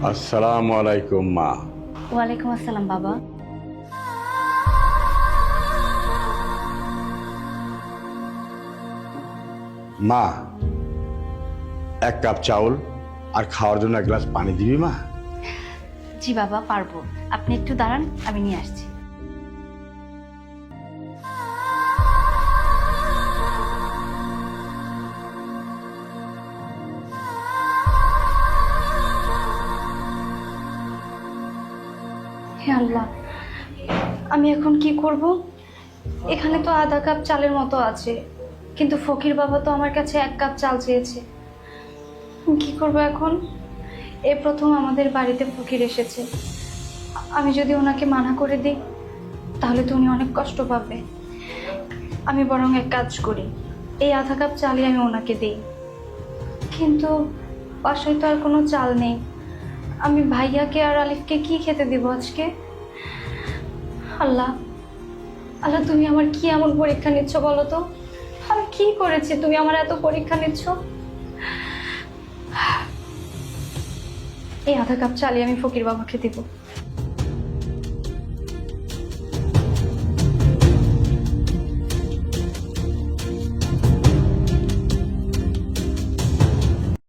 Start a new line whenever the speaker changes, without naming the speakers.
আসসালামু আলাইকুম মা।
ওয়ালাইকুম আসসালাম বাবা।
মা, এক কাপ চাউল আর খাওয়ার জন্য এক গ্লাস পানি দিবি মা?
জি বাবা, পারবো। আপনি একটু দাঁড়ান, আমি নিয়ে আসছি। হে আল্লাহ, আমি এখন কি করব? এখানে তো আধা কাপ চালের মতো আছে, কিন্তু ফকির বাবা তো আমার কাছে 1 কাপ চাল চেয়েছে। কি করব এখন? এই প্রথম আমাদের বাড়িতে ফকির এসেছে। আমি যদি ওনাকে মানা করে দিই তাহলে তো উনি অনেক কষ্ট পাবে। আমি বরং এক কাজ করি, এই আধা কাপ চালই আমি ওনাকে দিই। কিন্তু বাসায় তো আর কোনো চাল নেই। আমি ভাইয়াকে আর আলিফকে কি খেতে দেবো আজকে? আল্লাহ, আল্লাহ, তুমি আমার কি এমন পরীক্ষা নিচ্ছ বলো তো? আমি কি করেছি তুমি আমার এত পরীক্ষা নিচ্ছ? এই আধা কাপ চালই আমি ফকির বাবাকে দেবো।